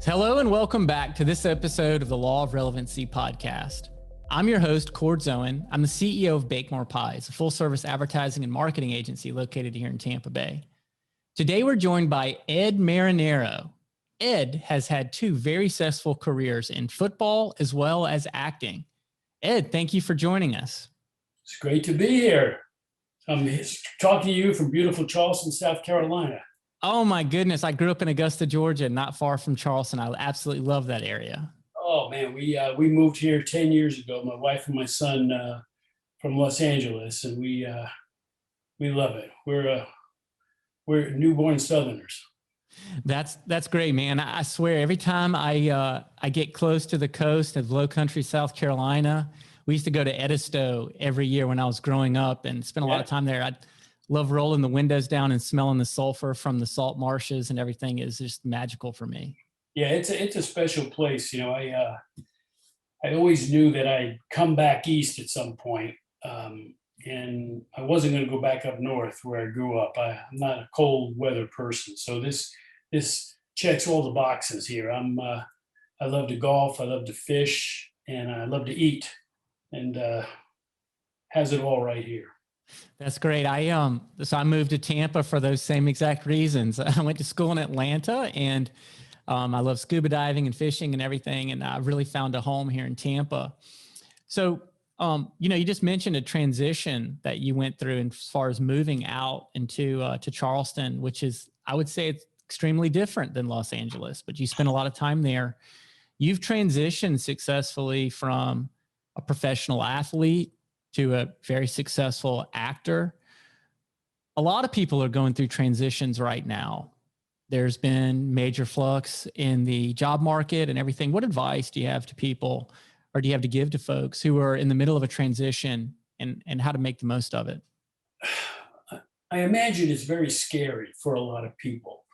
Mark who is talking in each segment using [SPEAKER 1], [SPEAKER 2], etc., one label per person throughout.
[SPEAKER 1] Hello and welcome back to this episode of the Law of Relevancy podcast. I'm your host, Cord Zoen. I'm the CEO of Bake More Pies, a full-service advertising and marketing agency located here in Tampa Bay. Today, we're joined by Ed Marinaro. Ed has had two very successful careers in football as well as acting. Ed, thank you for joining us.
[SPEAKER 2] It's great to be here. I'm talking to you from beautiful Charleston, South Carolina.
[SPEAKER 1] Oh my goodness. I grew up in Augusta, Georgia, not far from Charleston. I absolutely love that area.
[SPEAKER 2] Oh man, we moved here 10 years ago, my wife and my son from Los Angeles, and we love it. We're newborn Southerners.
[SPEAKER 1] That's great, man. I swear every time I get close to the coast of low country South Carolina, we used to go to Edisto every year when I was growing up and spend a lot of time there. I love rolling the windows down and smelling the sulfur from the salt marshes, and everything is just magical for me.
[SPEAKER 2] Yeah, it's a special place. You know, I always knew that I'd come back east at some point, and I wasn't going to go back up north where I grew up. I'm not a cold weather person, so this checks all the boxes here. I love to golf, I love to fish, and I love to eat, and has it all right here.
[SPEAKER 1] That's great. So I moved to Tampa for those same exact reasons. I went to school in Atlanta, and I love scuba diving and fishing and everything. And I really found a home here in Tampa. So, you just mentioned a transition that you went through as far as moving out into to Charleston, which is, I would say, it's extremely different than Los Angeles, but you spent a lot of time there. You've transitioned successfully from a professional athlete to a very successful actor. A lot of people are going through transitions right now. There's been major flux in the job market and everything. What advice do you have to people, or do you have to give to folks who are in the middle of a transition, and how to make the most of it?
[SPEAKER 2] I imagine it's very scary for a lot of people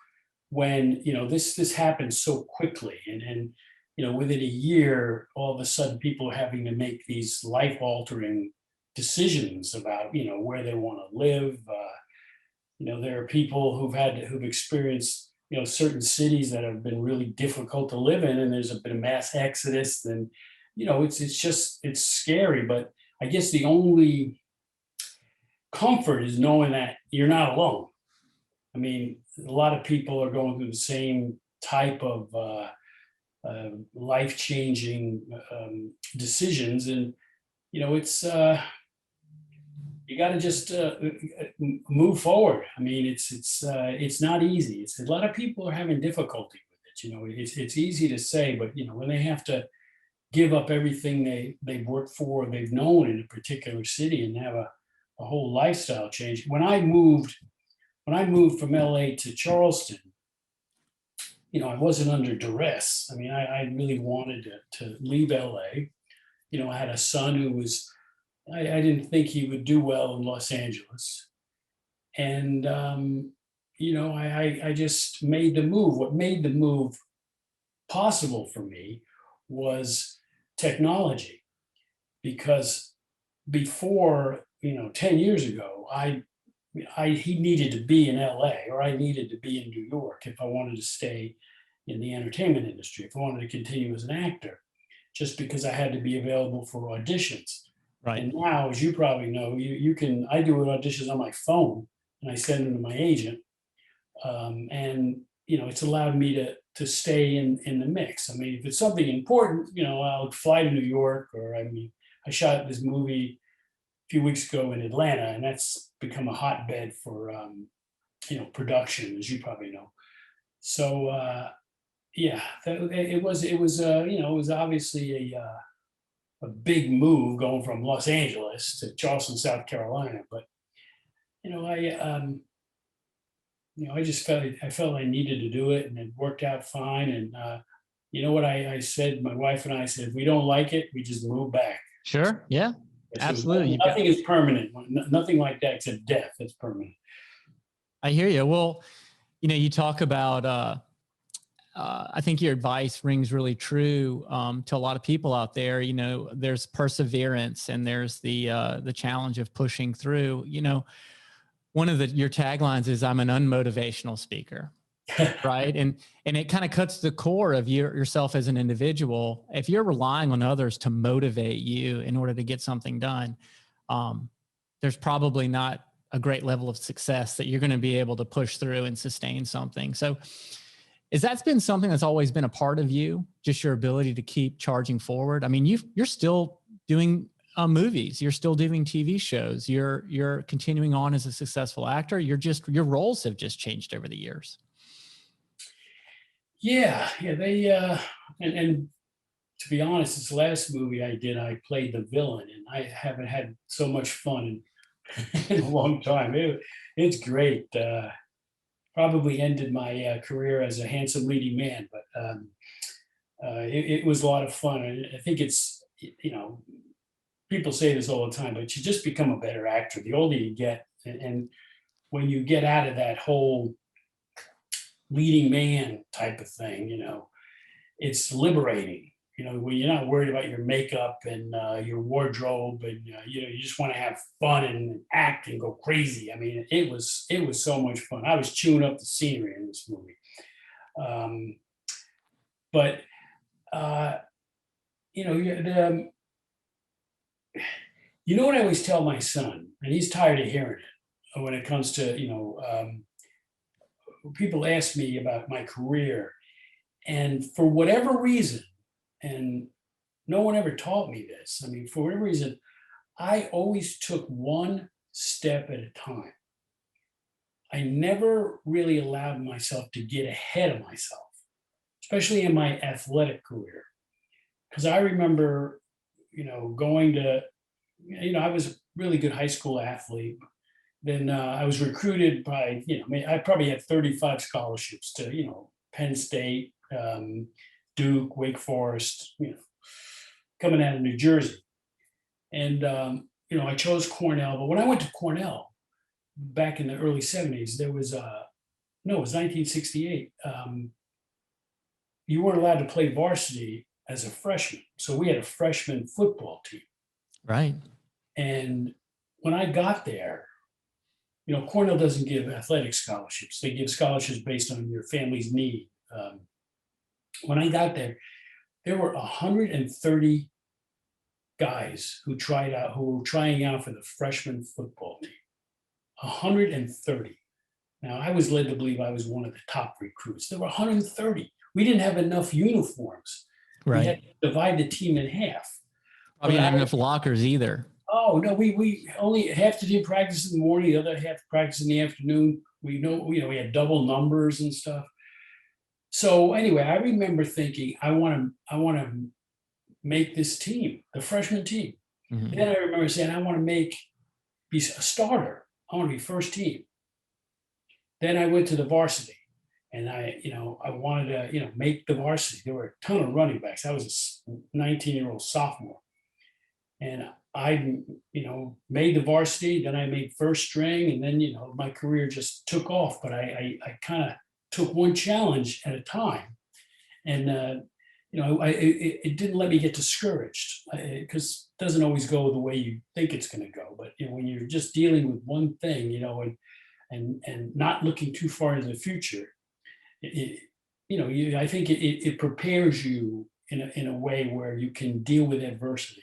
[SPEAKER 2] when, this happens so quickly, and within a year, all of a sudden people are having to make these life-altering decisions about, where they want to live. There are people who've experienced, certain cities that have been really difficult to live in, and there's been a mass exodus, and, it's scary. But I guess the only comfort is knowing that you're not alone. I mean, a lot of people are going through the same type of life-changing decisions, and, it's, you got to just move forward. I mean, it's not easy. A lot of people are having difficulty with it. It's easy to say, but when they have to give up everything they've worked for, they've known in a particular city, and have a whole lifestyle change. When I moved from LA to Charleston, I wasn't under duress. I mean, I really wanted to leave LA. I had a son who was, I didn't think he would do well in Los Angeles. And, I just made the move. What made the move possible for me was technology. Because before, 10 years ago, he needed to be in LA, or I needed to be in New York if I wanted to stay in the entertainment industry, if I wanted to continue as an actor, just because I had to be available for auditions.
[SPEAKER 1] Right.
[SPEAKER 2] And now, as you probably know, I do auditions on my phone, and I send them to my agent. And, it's allowed me to stay in the mix. I mean, if it's something important, I'll fly to New York, or I shot this movie a few weeks ago in Atlanta, and that's become a hotbed for, production, as you probably know. So, it was obviously a big move going from Los Angeles to Charleston, South Carolina. But, I just felt I needed to do it, and it worked out fine. And you know what I said, my wife and I said, if we don't like it, we just move back.
[SPEAKER 1] Sure. Yeah, absolutely.
[SPEAKER 2] Nothing is permanent. Nothing like that except death. That's permanent.
[SPEAKER 1] I hear you. Well, you talk about, I think your advice rings really true to a lot of people out there. There's perseverance, and there's the challenge of pushing through. One of your taglines is, I'm an unmotivational speaker. Right. And it kind of cuts the core of yourself as an individual. If you're relying on others to motivate you in order to get something done, there's probably not a great level of success that you're going to be able to push through and sustain something. So is that's been something that's always been a part of you, just your ability to keep charging forward? I mean, you're still doing movies, you're still doing TV shows, you're continuing on as a successful actor. Your roles have just changed over the years.
[SPEAKER 2] Yeah, yeah, they and to be honest, this last movie I did, I played the villain, and I haven't had so much fun in a long time. It's great. Probably ended my career as a handsome leading man, but it was a lot of fun. And I think it's, people say this all the time, but you just become a better actor the older you get. And when you get out of that whole leading man type of thing, it's liberating. When you're not worried about your makeup and your wardrobe, and you just want to have fun and act and go crazy. I mean, it was so much fun. I was chewing up the scenery in this movie. But you know, what I always tell my son, and he's tired of hearing it when it comes to people ask me about my career, and for whatever reason, and no one ever taught me this. I mean, for whatever reason, I always took one step at a time. I never really allowed myself to get ahead of myself, especially in my athletic career. Because I remember, going to, I was a really good high school athlete. Then I was recruited by, I probably had 35 scholarships to, Penn State, Duke, Wake Forest, coming out of New Jersey. And, I chose Cornell. But when I went to Cornell back in the early 70s, there was, no, it was 1968. You weren't allowed to play varsity as a freshman. So we had a freshman football team.
[SPEAKER 1] Right.
[SPEAKER 2] And when I got there, Cornell doesn't give athletic scholarships. They give scholarships based on your family's need. When I got there, there were 130 guys who were trying out for the freshman football team. 130. Now, I was led to believe I was one of the top recruits. There were 130. We didn't have enough uniforms.
[SPEAKER 1] Right.
[SPEAKER 2] We had to divide the team in half.
[SPEAKER 1] Probably not enough lockers either.
[SPEAKER 2] Oh no, we only half the team practice in the morning, the other half practice in the afternoon. We had double numbers and stuff. So anyway, I remember thinking, I want to make this team, the freshman team. Mm-hmm. Then I remember saying, I want to be a starter. I want to be first team. Then I went to the varsity, and I wanted to, make the varsity. There were a ton of running backs. I was a 19-year-old sophomore, and I, made the varsity. Then I made first string, and then, my career just took off. But I kind of took one challenge at a time, and it didn't let me get discouraged, because it doesn't always go the way you think it's going to go. But when you're just dealing with one thing, and not looking too far into the future, I think it prepares you in a way where you can deal with adversity.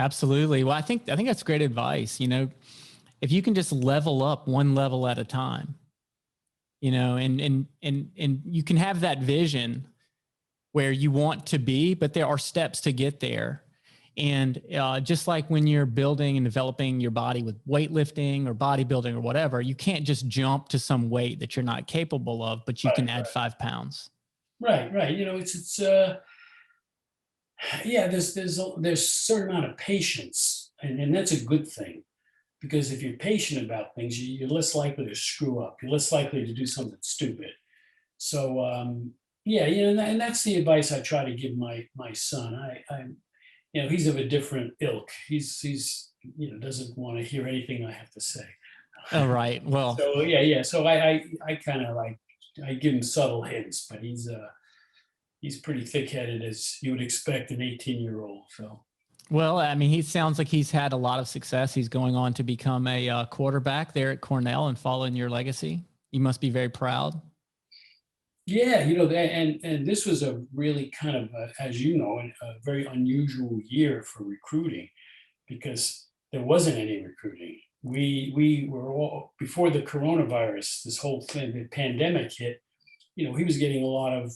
[SPEAKER 1] Absolutely. Well, I think that's great advice. If you can just level up one level at a time, and you can have that vision where you want to be, but there are steps to get there. And just like when you're building and developing your body with weightlifting or bodybuilding or whatever, you can't just jump to some weight that you're not capable of, but you can add 5 pounds.
[SPEAKER 2] Right. There's a certain amount of patience, and that's a good thing, because if you're patient about things, you're less likely to screw up. You're less likely to do something stupid. So, and that's the advice I try to give my son. He's of a different ilk. He's doesn't want to hear anything I have to say.
[SPEAKER 1] Oh, right. Well,
[SPEAKER 2] so yeah. So I kind of I give him subtle hints, but he's pretty thick-headed, as you would expect an 18-year-old. So.
[SPEAKER 1] Well, I mean, he sounds like he's had a lot of success. He's going on to become a quarterback there at Cornell and follow in your legacy. You must be very proud.
[SPEAKER 2] Yeah, and this was a really kind of, as you know, a very unusual year for recruiting because there wasn't any recruiting. We were all before the coronavirus, this whole thing, the pandemic hit. He was getting a lot of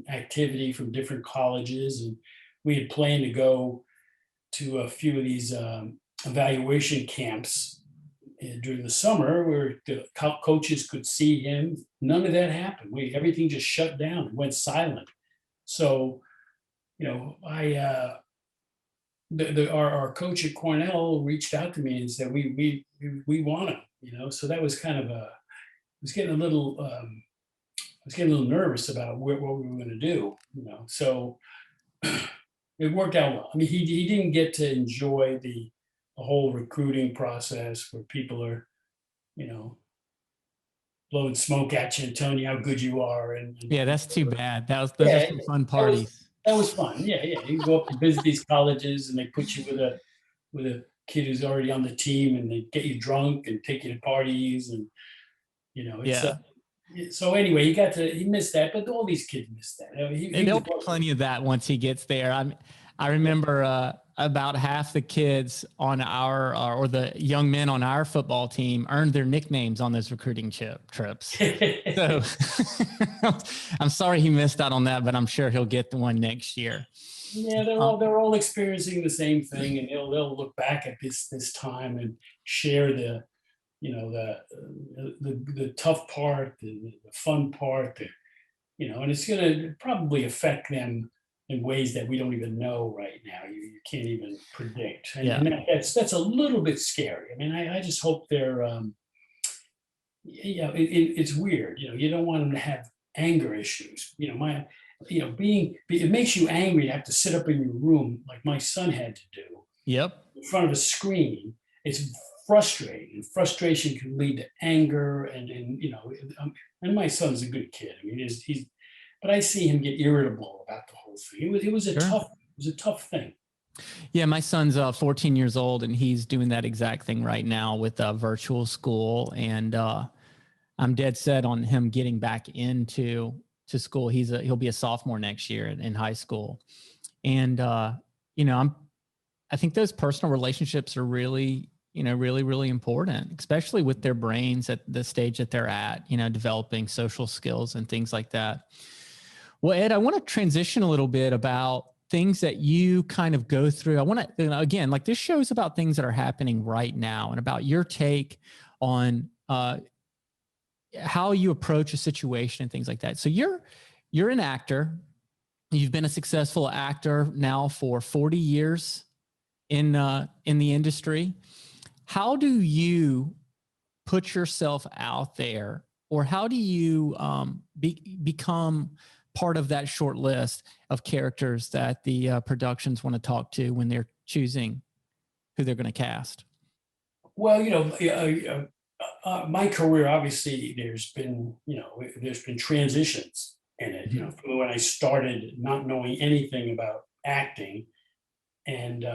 [SPEAKER 2] activity from different colleges, and we had planned to go to a few of these evaluation camps during the summer where the coaches could see him. None of that happened. Everything just shut down, went silent. So, I our coach at Cornell reached out to me and said we want him. So that was kind of I was getting a little I was getting a little nervous about what we were going to do. So it worked out well. I mean, he didn't get to enjoy the whole recruiting process where people are, you know, blowing smoke at you and telling you how good you are.
[SPEAKER 1] Yeah, that's too bad. Those are
[SPEAKER 2] Yeah,
[SPEAKER 1] some fun
[SPEAKER 2] that was
[SPEAKER 1] parties.
[SPEAKER 2] that was fun. Yeah, yeah. You go up and visit these colleges, and they put you with a kid who's already on the team, and they get you drunk and take you to parties, and it's
[SPEAKER 1] Yeah.
[SPEAKER 2] so anyway, he missed that, but all these kids missed that. I mean, he
[SPEAKER 1] There'll
[SPEAKER 2] was
[SPEAKER 1] be plenty of that once he gets there. I remember about half the kids on our or the young men on our football team earned their nicknames on those recruiting trips. So I'm sorry he missed out on that, but I'm sure he'll get the one next year.
[SPEAKER 2] Yeah, they're all experiencing the same thing, and they'll look back at this time and share the tough part, the fun part, and it's going to probably affect them in ways that we don't even know right now. You can't even predict, and,
[SPEAKER 1] Yeah.
[SPEAKER 2] and that's a little bit scary. I mean, I just hope they're, it's weird. You don't want them to have anger issues. It makes you angry to have to sit up in your room like my son had to do
[SPEAKER 1] Yep.
[SPEAKER 2] in front of a screen. It's frustrating, and frustration can lead to anger, and my son's a good kid. I mean, but I see him get irritable about the whole thing. It was a tough thing.
[SPEAKER 1] Yeah, my son's 14 years old, and he's doing that exact thing right now with virtual school. And I'm dead set on him getting back into school. He'll be a sophomore next year in high school, and I think those personal relationships are really really important, especially with their brains at the stage that they're at. Developing social skills and things like that. Well, Ed, I want to transition a little bit about things that you kind of go through. I want to, again, like this show is about things that are happening right now and about your take on how you approach a situation and things like that. So you're an actor. You've been a successful actor now for 40 years in the industry. How do you put yourself out there, or how do you become part of that short list of characters that the productions want to talk to when they're choosing who they're going to cast?
[SPEAKER 2] Well, my career, obviously, there's been transitions in it. From when I started not knowing anything about acting, and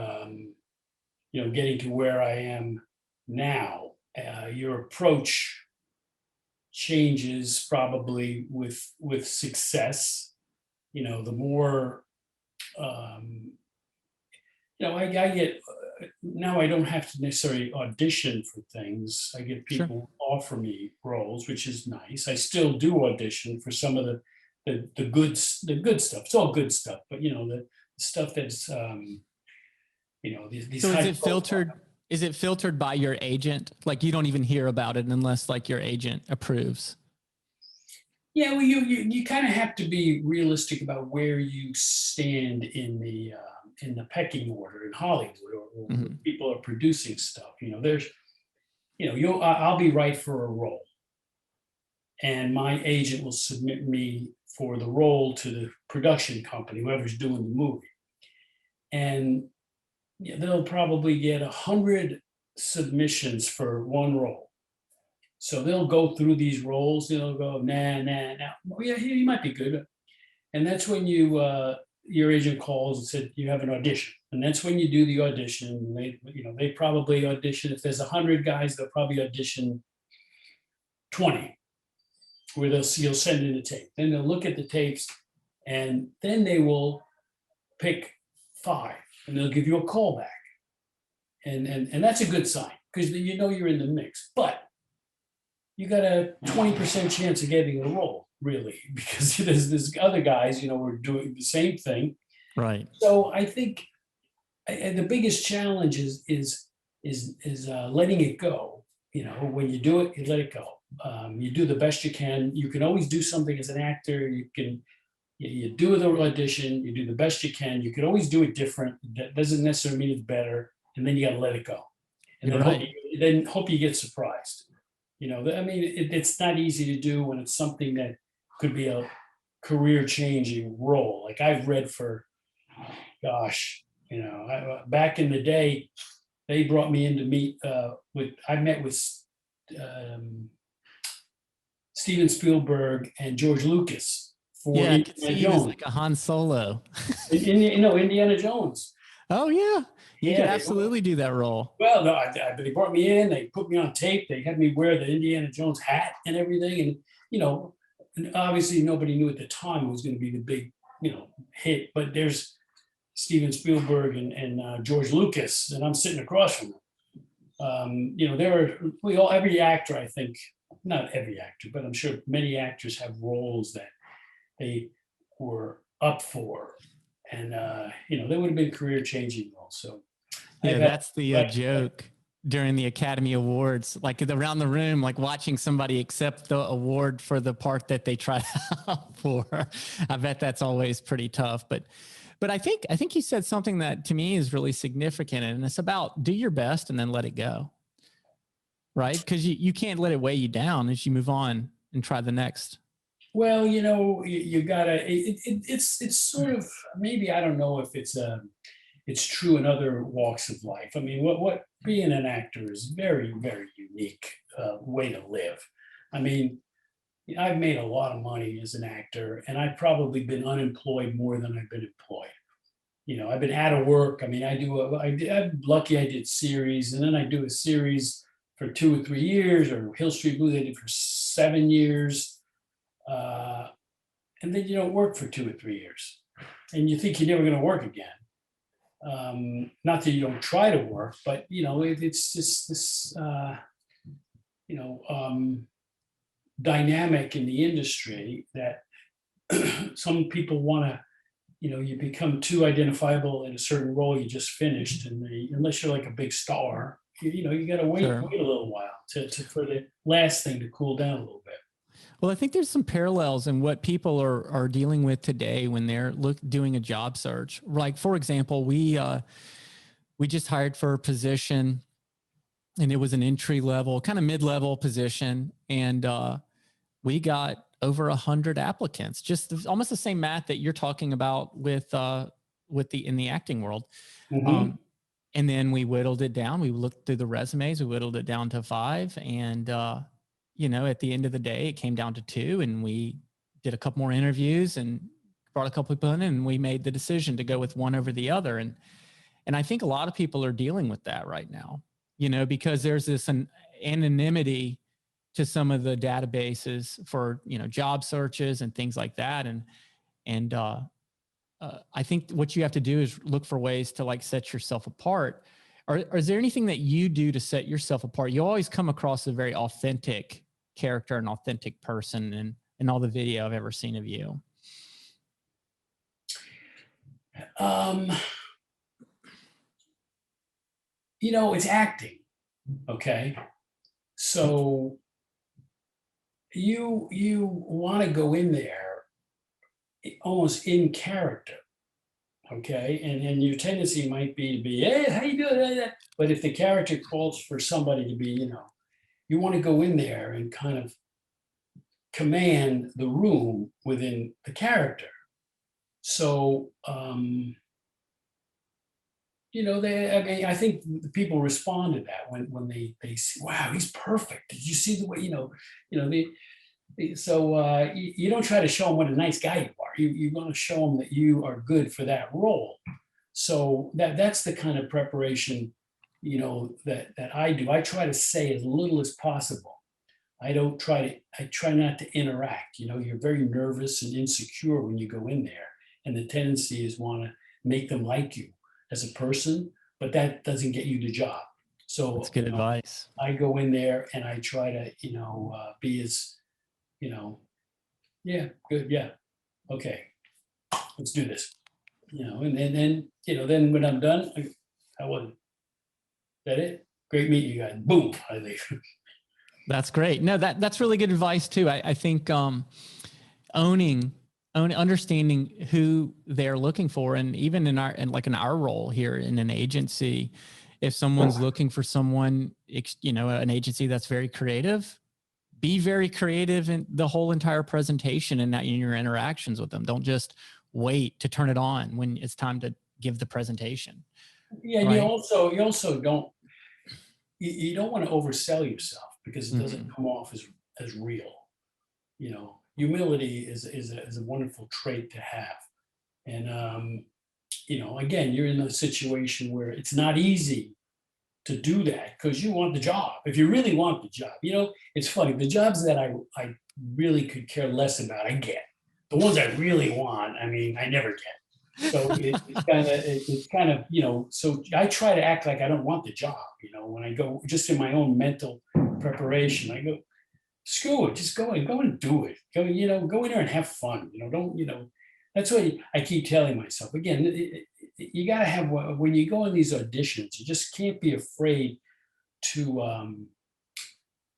[SPEAKER 2] getting to where I am now. Your approach changes probably with success. The more I get now. I don't have to necessarily audition for things. I get
[SPEAKER 1] Sure.
[SPEAKER 2] people offer me roles, which is nice. I still do audition for some of the good stuff. It's all good stuff, but the stuff that's these
[SPEAKER 1] So
[SPEAKER 2] high
[SPEAKER 1] is it filtered by your agent? Like you don't even hear about it unless like your agent approves.
[SPEAKER 2] Yeah, well, you kind of have to be realistic about where you stand in the pecking order in Hollywood, or when people are producing stuff. There's, I'll be right for a role, and my agent will submit me for the role to the production company, whoever's doing the movie, and they'll probably get 100 submissions for one role. So they'll go through these roles. They'll go, nah, nah, nah. Oh, yeah, he might be good. And that's when your agent calls and said you have an audition. And that's when you do the audition. They probably audition. If there's 100 guys, they'll probably audition 20. where you'll send in a tape. Then they'll look at the tapes, and then they will pick 5, and they'll give you a call back. And that's a good sign, because you know you're in the mix. But you got a 20% chance of getting a role, really, because there's other guys, who are doing the same thing.
[SPEAKER 1] Right.
[SPEAKER 2] So I think the biggest challenge is letting it go. When you do it, you let it go. You do the best you can. You can always do something as an actor. You do the audition, you do the best you can. You could always do it different. That doesn't necessarily mean it's better. And then you got to let it go. And
[SPEAKER 1] You're
[SPEAKER 2] then
[SPEAKER 1] right.
[SPEAKER 2] hope you get surprised. It's not easy to do when it's something that could be a career changing role. Like I've read for, gosh, back in the day, they brought me in to meet I met with um, Steven Spielberg and George Lucas for
[SPEAKER 1] Yeah, I could see
[SPEAKER 2] Indiana
[SPEAKER 1] you as
[SPEAKER 2] Jones.
[SPEAKER 1] like a Han Solo.
[SPEAKER 2] Indiana Jones.
[SPEAKER 1] Oh yeah, you could
[SPEAKER 2] Yeah,
[SPEAKER 1] absolutely do that role.
[SPEAKER 2] well, no, they brought me in. They put me on tape. They had me wear the Indiana Jones hat and everything. And and obviously nobody knew at the time it was going to be the big, hit. But there's Steven Spielberg and George Lucas, and I'm sitting across from them. Every actor, I think, not every actor, but I'm sure many actors have roles that they were up for, and they would have been career changing roles. So
[SPEAKER 1] Yeah,
[SPEAKER 2] I've had,
[SPEAKER 1] that's the
[SPEAKER 2] but
[SPEAKER 1] joke during the Academy Awards, like around the room, like watching somebody accept the award for the part that they tried out for. I bet that's always pretty tough. But I think you said something that to me is really significant, and it's about do your best and then let it go, right? Because you can't let it weigh you down as you move on and try the next.
[SPEAKER 2] well, you gotta. It's sort of, maybe, I don't know if it's true in other walks of life. I mean, what being an actor is very, very unique way to live. I mean, I've made a lot of money as an actor, and I've probably been unemployed more than I've been employed. I've been out of work. I mean, I'm lucky I did series, and then I do a series for 2 or 3 years, or Hill Street Blues I did for 7 years, uh, and then you don't work for 2 or 3 years, and you think you're never going to work again. Not that you don't try to work, but it's just this you know dynamic in the industry that some people want to, you become too identifiable in a certain role you just finished, and unless you're like a big star, you got to wait
[SPEAKER 1] Sure.
[SPEAKER 2] wait a little while for the last thing to cool down a little bit.
[SPEAKER 1] Well, I think there's some parallels in what people are dealing with today when they're doing a job search. Like, for example, we just hired for a position, and it was an entry level, kind of mid level position, and we got over 100 applicants. Just almost the same math that you're talking about with the in the acting world.
[SPEAKER 2] Mhm.
[SPEAKER 1] Um, and then we whittled it down. We looked through the resumes. We whittled it down to 5, and at the end of the day, it came down to 2, and we did a couple more interviews and brought a couple people in, and we made the decision to go with one over the other. And I think a lot of people are dealing with that right now, because there's this anonymity to some of the databases for, job searches and things like that. And I think what you have to do is look for ways to like set yourself apart. Or is there anything that you do to set yourself apart? You always come across a very authentic character, an authentic person in all the video I've ever seen of you.
[SPEAKER 2] um it's acting. Okay, so you want to go in there almost in character. Okay, and your tendency might be to be, hey, how you doing? But if the character calls for somebody to be, you want to go in there and kind of command the room within the character. So I mean, I think people respond to that when they see, wow, he's perfect. Did you see the way, so you don't try to show them what a nice guy you are. You want to show them that you are good for that role. So that's the kind of preparation, that I do. I try to say as little as possible. I try not to interact. You're very nervous and insecure when you go in there. And the tendency is want to make them like you as a person, but that doesn't get you the job.
[SPEAKER 1] That's
[SPEAKER 2] So,
[SPEAKER 1] good advice.
[SPEAKER 2] I go in there and I try to, be as, you know, yeah, good. Yeah. Okay. Let's do this. And then when I'm done, I was that it? Great meeting you guys. Boom. I leave.
[SPEAKER 1] That's great. No, that's really good advice too. I think understanding who they're looking for, and even in our role here in an agency, if someone's looking for someone, an agency that's very creative, be very creative in the whole entire presentation and in your interactions with them. Don't just wait to turn it on when it's time to give the presentation.
[SPEAKER 2] Yeah. And
[SPEAKER 1] Right.
[SPEAKER 2] you also don't want to oversell yourself because it doesn't come off as real. Humility is a wonderful trait to have. And again, you're in a situation where it's not easy to do that because you want the job. If you really want the job, it's funny. The jobs that I really could care less about, I get. The ones I really want, I mean, I never get. So it's kind of, so I try to act like I don't want the job. When I go just in my own mental preparation, I go, screw it, just go and do it. Go in there and have fun. Don't, that's what I keep telling myself. Again, you got to have, when you go in these auditions, you just can't be afraid to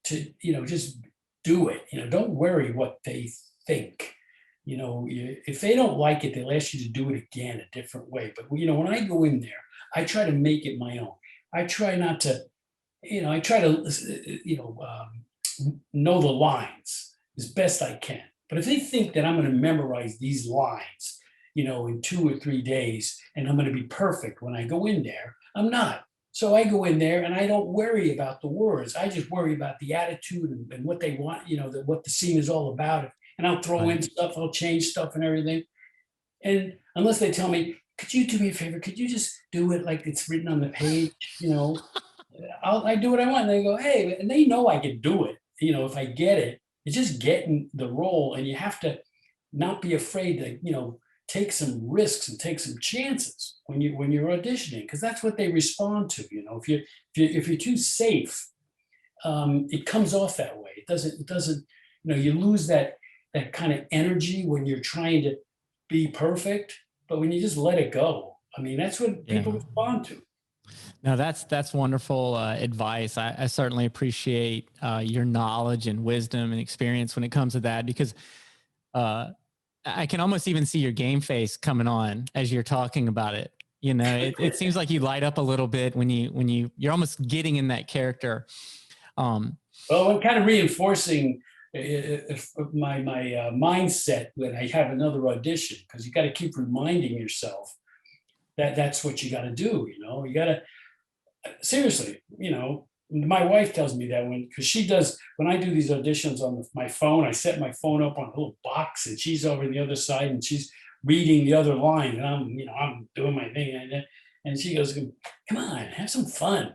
[SPEAKER 2] just do it. Don't worry what they think. If they don't like it, they'll ask you to do it again a different way. But when I go in there, I try to make it my own. I try not to, I try to, know the lines as best I can. But if they think that I'm going to memorize these lines, in 2 or 3 days, and I'm going to be perfect when I go in there, I'm not. So I go in there and I don't worry about the words. I just worry about the attitude and what they want, what the scene is all about. And I'll throw in stuff, I'll change stuff and everything. And unless they tell me, could you do me a favor? Could you just do it like it's written on the page? I do what I want. And they go, hey, and they know I can do it. If I get it, it's just getting the role, and you have to not be afraid to, take some risks and take some chances when you're auditioning, because that's what they respond to. If you're too safe, it comes off that way. It doesn't. You lose that kind of energy when you're trying to be perfect. But when you just let it go, I mean, that's what people respond to.
[SPEAKER 1] No, that's wonderful advice. I certainly appreciate your knowledge and wisdom and experience when it comes to that, because I can almost even see your game face coming on as you're talking about it. It seems like you light up a little bit when you're almost getting in that character.
[SPEAKER 2] Well, I'm kind of reinforcing my mindset when I have another audition, because you got to keep reminding yourself that that's what you got to do. You got to, seriously, my wife tells me that when I do these auditions on my phone, I set my phone up on a little box, and she's over the other side and she's reading the other line, and I'm doing my thing, and she goes, come on, have some fun.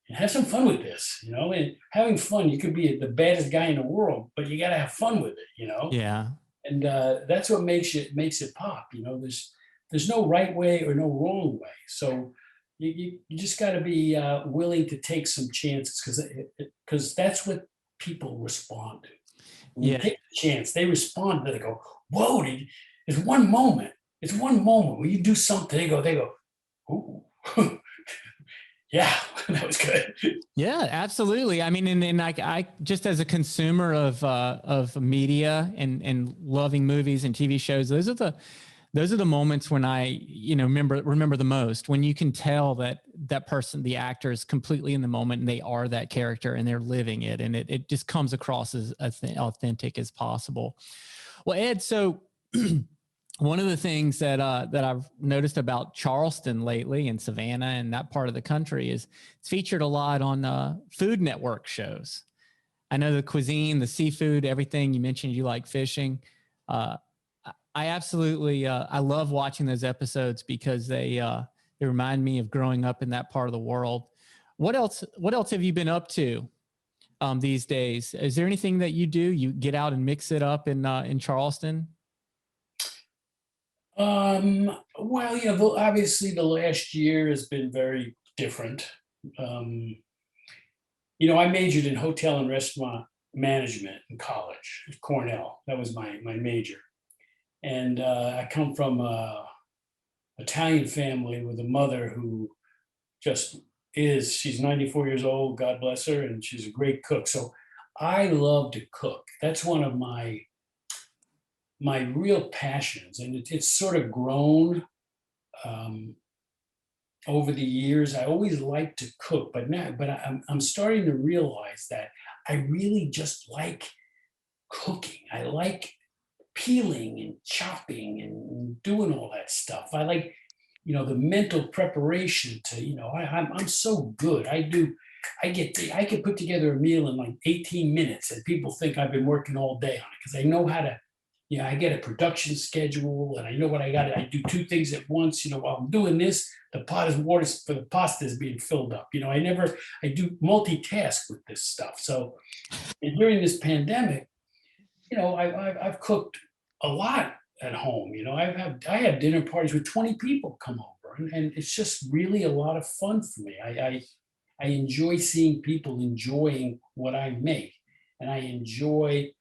[SPEAKER 2] Have some fun with this, and having fun, you could be the baddest guy in the world, but you got to have fun with it,
[SPEAKER 1] Yeah.
[SPEAKER 2] And that's what makes it pop. There's no right way or no wrong way. So you just got to be willing to take some chances, because that's what people respond to. When you take a chance, they respond. They go, "Whoa!" It's one moment. It's one moment when you do something. They go, "Ooh." Yeah, that was good.
[SPEAKER 1] Yeah, absolutely. I mean, and I just, as a consumer of media and loving movies and TV shows, those are the moments when I, remember the most, when you can tell that person, the actor, is completely in the moment and they are that character and they're living it, and it just comes across as authentic as possible. Well, Ed, so one of the things that I've noticed about Charleston lately and Savannah and that part of the country is it's featured a lot on Food Network shows. I know the cuisine, the seafood, everything. You mentioned you like fishing. I absolutely I love watching those episodes because they remind me of growing up in that part of the world. What else have you been up to these days. Is there anything that you do? You get out and mix it up in Charleston?
[SPEAKER 2] Well, obviously the last year has been very different. Um, I majored in hotel and restaurant management in college at Cornell. That was my major. And I come from a Italian family with a mother who just she's 94 years old, God bless her, and she's a great cook. So I love to cook. That's one of my real passions, and it's sort of grown um, over the years. I always liked to cook, but I'm starting to realize that I really just like cooking. I like peeling and chopping and doing all that stuff. I like, the mental preparation to, I'm so good. I can put together a meal in like 18 minutes and people think I've been working all day on it because I know how to, I get a production schedule and I know what I do two things at once. While I'm doing this, the pot is water for the pasta is being filled up. I do multitask with this stuff. So and during this pandemic, I've cooked a lot at home. I have dinner parties with 20 people come over, and it's just really a lot of fun for me. I enjoy seeing people enjoying what I make, and I enjoy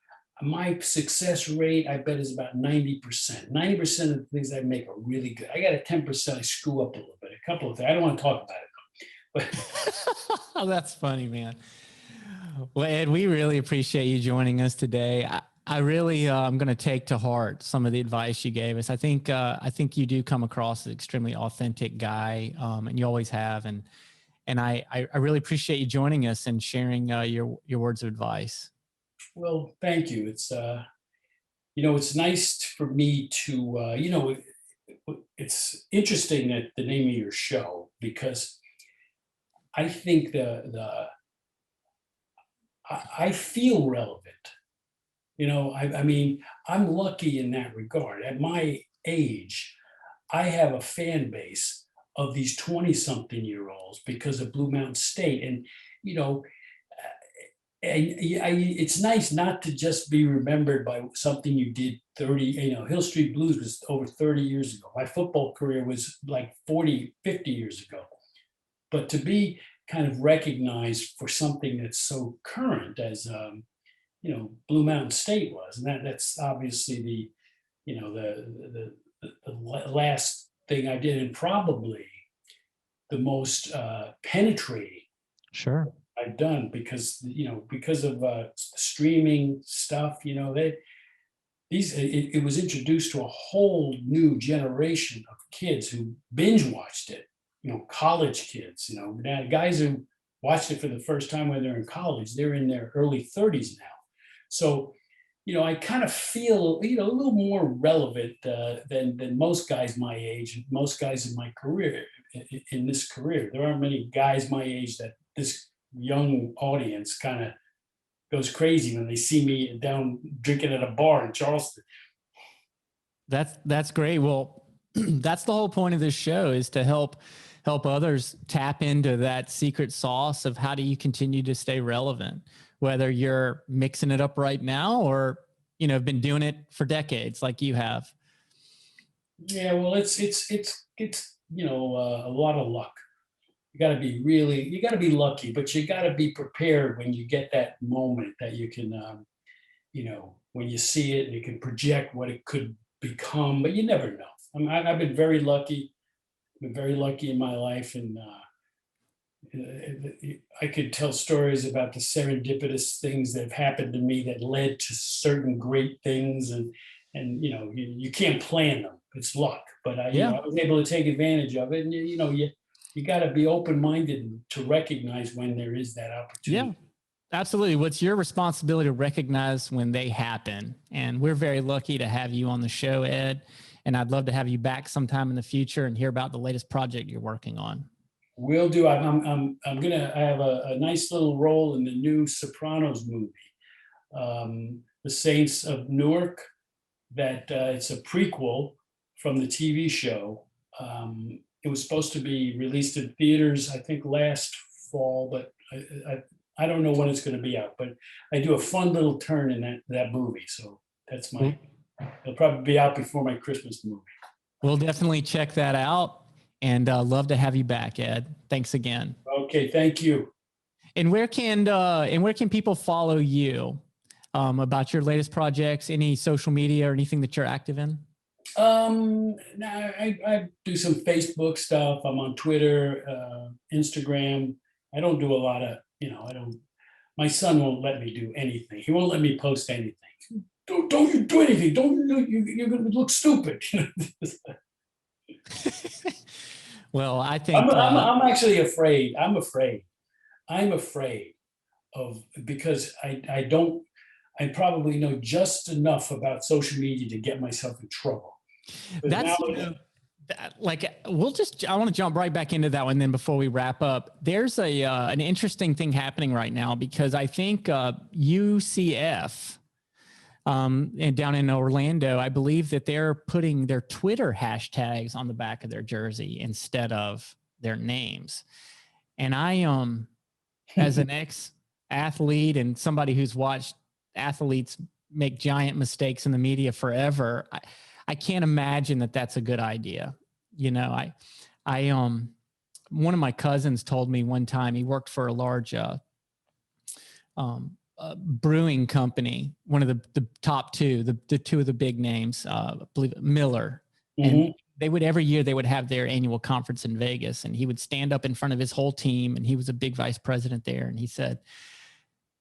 [SPEAKER 2] my success rate. I bet is about 90%. 90% of the things I make are really good. I got a 10% I screw up a little bit. A couple of things I don't want to talk about it, but
[SPEAKER 1] Oh, that's funny, man. Well, Ed, we really appreciate you joining us today. I really am going to take to heart some of the advice you gave us. I think you do come across as an extremely authentic guy, and you always have. And I really appreciate you joining us and sharing your words of advice.
[SPEAKER 2] well, thank you. It's nice for me to it's interesting that the name of your show, because I think I feel relevant. I mean, I'm lucky in that regard. At my age, I have a fan base of these 20-something-year-olds because of Blue Mountain State. And, you know, it's nice not to just be remembered by something you did 30, Hill Street Blues was over 30 years ago. My football career was like 40, 50 years ago. But to be kind of recognized for something that's so current as, Blue Mountain State was, and that's obviously the last thing I did, and probably the most penetrating
[SPEAKER 1] Sure.
[SPEAKER 2] I've done, because of streaming stuff. It was introduced to a whole new generation of kids who binge watched it. College kids. Now guys who watched it for the first time when they're in college, they're in their early 30s now. So, I kind of feel, a little more relevant than most guys my age, and most guys in my career, in this career. There aren't many guys my age that this young audience kind of goes crazy when they see me down drinking at a bar in Charleston.
[SPEAKER 1] That's great. Well, that's the whole point of this show, is to help others tap into that secret sauce of how do you continue to stay relevant, whether you're mixing it up right now or, have been doing it for decades like you have.
[SPEAKER 2] Yeah, well, it's a lot of luck. You got to be lucky, but you got to be prepared when you get that moment that you can, when you see it and you can project what it could become, but you never know. I've been very lucky. Been very lucky in my life, and I could tell stories about the serendipitous things that have happened to me that led to certain great things, and you can't plan them. It's luck, but
[SPEAKER 1] Yeah.
[SPEAKER 2] I was able to take advantage of it, and you got to be open minded to recognize when there is that opportunity.
[SPEAKER 1] Yeah. Absolutely. What's your responsibility to recognize when they happen? And we're very lucky to have you on the show, Ed. And I'd love to have you back sometime in the future and hear about the latest project you're working on.
[SPEAKER 2] Will do. I have a nice little role in the new Sopranos movie, The Saints of Newark. That it's a prequel from the TV show. It was supposed to be released in theaters, I think, last fall, but I don't know when it's going to be out, but I do a fun little turn in that movie. So that's
[SPEAKER 1] We'll,
[SPEAKER 2] it'll probably be out before my Christmas movie.
[SPEAKER 1] we'll definitely check that out, and love to have you back, Ed. Thanks again.
[SPEAKER 2] Okay, thank you.
[SPEAKER 1] And where can people follow you about your latest projects? Any social media or anything that you're active in?
[SPEAKER 2] No, I do some Facebook stuff. I'm on Twitter, Instagram. I don't do a lot of, I don't, my son won't let me do anything. He won't let me post anything. Don't you do anything. You're going to look stupid.
[SPEAKER 1] Well, I think
[SPEAKER 2] I'm actually afraid. I'm afraid of, because I probably know just enough about social media to get myself in trouble.
[SPEAKER 1] That's like I want to jump right back into that one then before we wrap up. There's an interesting thing happening right now, because I think UCF and down in Orlando, I believe that they're putting their Twitter hashtags on the back of their jersey instead of their names. And I as an ex-athlete and somebody who's watched athletes make giant mistakes in the media forever, I can't imagine that that's a good idea. One of my cousins told me one time, he worked for a large brewing company, one of the top two, the two of the big names, I believe Miller.
[SPEAKER 2] Mm-hmm.
[SPEAKER 1] And every year they would have their annual conference in Vegas, and he would stand up in front of his whole team, and he was a big vice president there. And he said,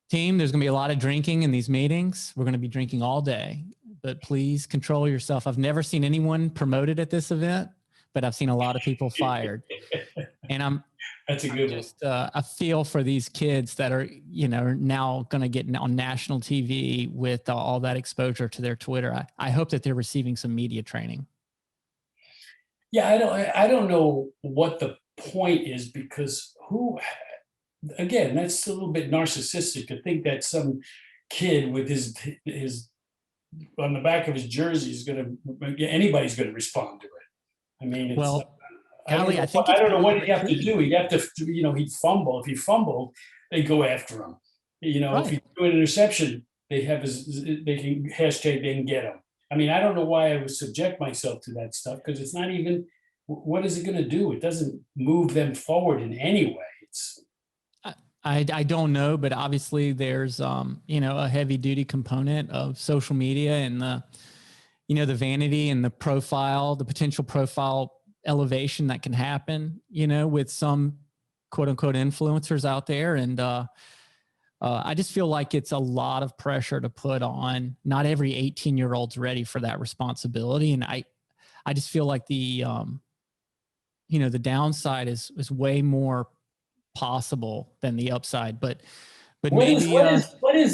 [SPEAKER 1] team, there's going to be a lot of drinking in these meetings. We're going to be drinking all day, but please control yourself. I've never seen anyone promoted at this event, but I've seen a lot of people fired. And
[SPEAKER 2] that's a good
[SPEAKER 1] one. I feel for these kids that are, now going to get on national TV with all that exposure to their Twitter. I hope that they're receiving some media training.
[SPEAKER 2] Yeah, I don't know what the point is, because again, that's a little bit narcissistic to think that some kid with his on the back of his jersey is anybody's going to respond to it. I mean, I don't know what he'd have to do. He'd have to, he'd fumble. If he fumbled, they go after him. Right. If he do an interception, they can hashtag, they can get him. I mean, I don't know why I would subject myself to that stuff, because it's not even, what is it going to do? It doesn't move them forward in any way.
[SPEAKER 1] I don't know, but obviously there's, a heavy duty component of social media and the vanity and the potential profile elevation that can happen, with some quote unquote influencers out there. And I just feel like it's a lot of pressure to put on. Not every 18-year-old's ready for that responsibility. And I just feel like the downside is way more possible than the upside, but
[SPEAKER 2] what is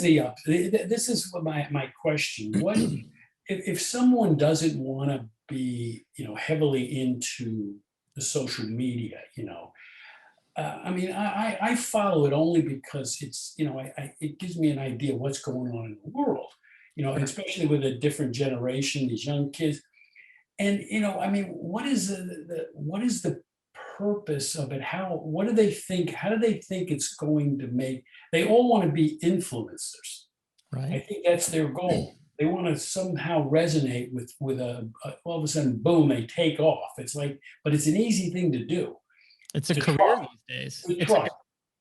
[SPEAKER 2] the up? This is my question. What if someone doesn't want to be heavily into the social media? I mean, I follow it only because it's it gives me an idea what's going on in the world, especially with a different generation, these young kids. And I mean, what is the purpose of it? What do they think? How do they think it's going to make? They all want to be influencers, right? I think that's their goal. They want to somehow resonate with all of a sudden, boom, they take off. It's like, but it's an easy thing to do.
[SPEAKER 1] It's a career these days.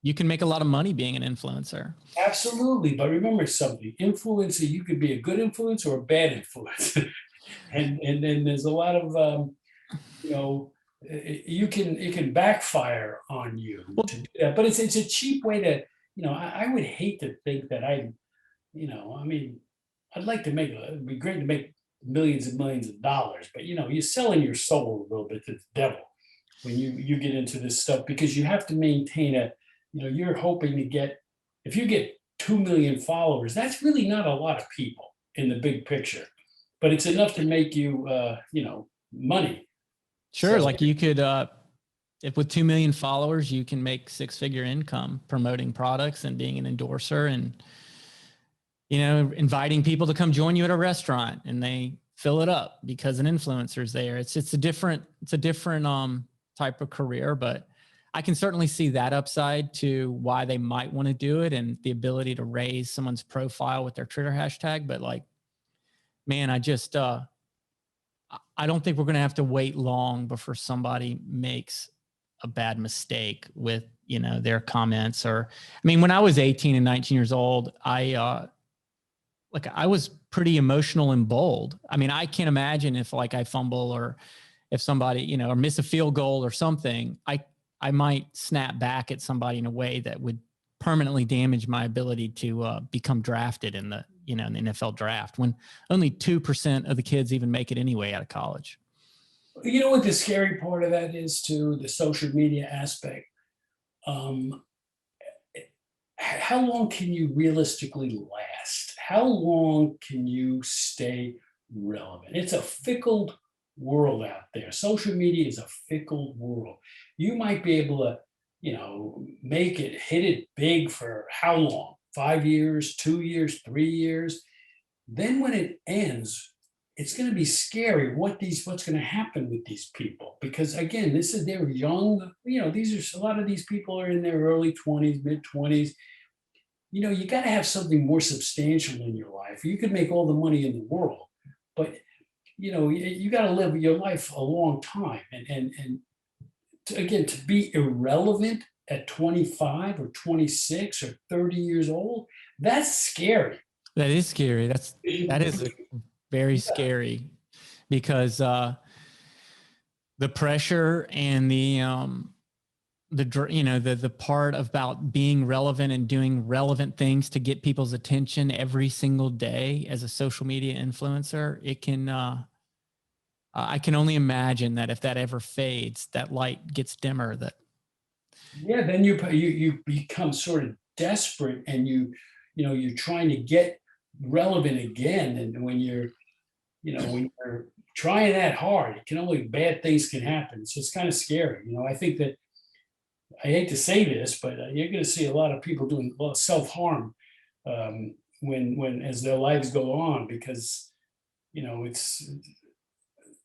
[SPEAKER 1] You can make a lot of money being an influencer.
[SPEAKER 2] Absolutely, but remember something: influencer, you could be a good influencer or a bad influence, and then there's a lot of it can backfire on you to do that. But it's a cheap way to, I would hate to think that I mean, I'd like to it'd be great to make millions and millions of dollars, but you're selling your soul a little bit to the devil when you get into this stuff, because you have to maintain you're hoping to get, if you get 2 million followers, that's really not a lot of people in the big picture, but it's enough to make you, money.
[SPEAKER 1] Sure. So, like you could, if with 2 million followers, you can make 6-figure income promoting products and being an endorser and, inviting people to come join you at a restaurant and they fill it up because an influencer's there. It's a different type of career, but I can certainly see that upside to why they might want to do it, and the ability to raise someone's profile with their Twitter hashtag. But like, man, I don't think we're going to have to wait long before somebody makes a bad mistake with, their comments. Or, I mean, when I was 18 and 19 years old, I was pretty emotional and bold. I mean, I can't imagine if like I fumble, or if somebody, or miss a field goal or something, I might snap back at somebody in a way that would permanently damage my ability to become drafted in the NFL draft, when only 2% of the kids even make it anyway out of college.
[SPEAKER 2] You know what the scary part of that is too, the social media aspect. How long can you realistically last? How long can you stay relevant? It's a fickle world out there. Social media is a fickle world. You might be able to, make it, hit it big for how long? 5 years, 2 years, 3 years. Then when it ends, it's going to be scary what's going to happen with these people, because again, they're young. A lot of these people are in their early 20s, mid 20s. You got to have something more substantial in your life. You could make all the money in the world, but you got to live your life a long time. And again, to be irrelevant at 25 or 26 or 30 years old, that's scary.
[SPEAKER 1] That is scary. That is very scary, because the pressure and the part about being relevant and doing relevant things to get people's attention every single day as a social media influencer, it can, I can only imagine that if that ever fades, that light gets dimmer.
[SPEAKER 2] Then you become sort of desperate, and you're trying to get relevant again. And when you're trying that hard, bad things can happen. So it's kind of scary. I think that, I hate to say this, but you're going to see a lot of people doing a lot of self-harm when as their lives go on, because it's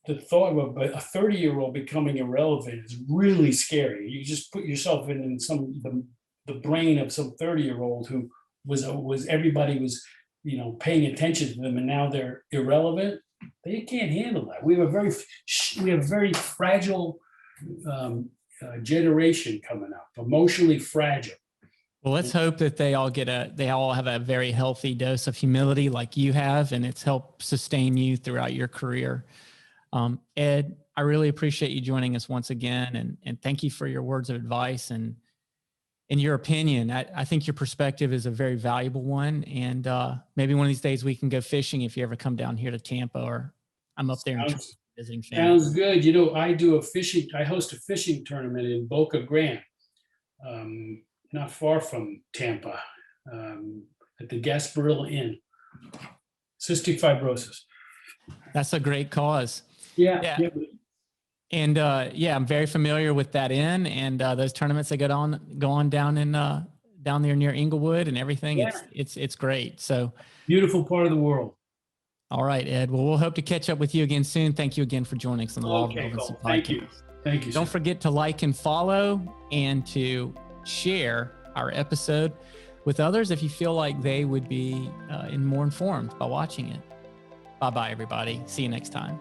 [SPEAKER 2] the thought of a 30-year-old becoming irrelevant is really scary. You just put yourself in the brain of some 30-year-old who was everybody was paying attention to them, and now they're irrelevant. They can't handle that. We have a very fragile generation coming up, emotionally fragile.
[SPEAKER 1] Well, let's hope that they all have a very healthy dose of humility like you have, and it's helped sustain you throughout your career. Ed, I really appreciate you joining us once again, and thank you for your words of advice and your opinion. I think your perspective is a very valuable one, and maybe one of these days we can go fishing if you ever come down here to Tampa, or I'm up there visiting family.
[SPEAKER 2] Sounds good. I host a fishing tournament in Boca Grande, not far from Tampa, at the Gasparilla Inn. Cystic fibrosis.
[SPEAKER 1] That's a great cause.
[SPEAKER 2] Yeah.
[SPEAKER 1] And I'm very familiar with that inn and those tournaments that go on down there near Inglewood and everything.
[SPEAKER 2] Yeah.
[SPEAKER 1] It's great. So
[SPEAKER 2] beautiful part of the world.
[SPEAKER 1] All right, Ed. Well, we'll hope to catch up with you again soon. Thank you again for joining us on the Law of Relevancy podcast.
[SPEAKER 2] Thank you.
[SPEAKER 1] Don't forget to like and follow, and to share our episode with others if you feel like they would be more informed by watching it. Bye-bye, everybody. See you next time.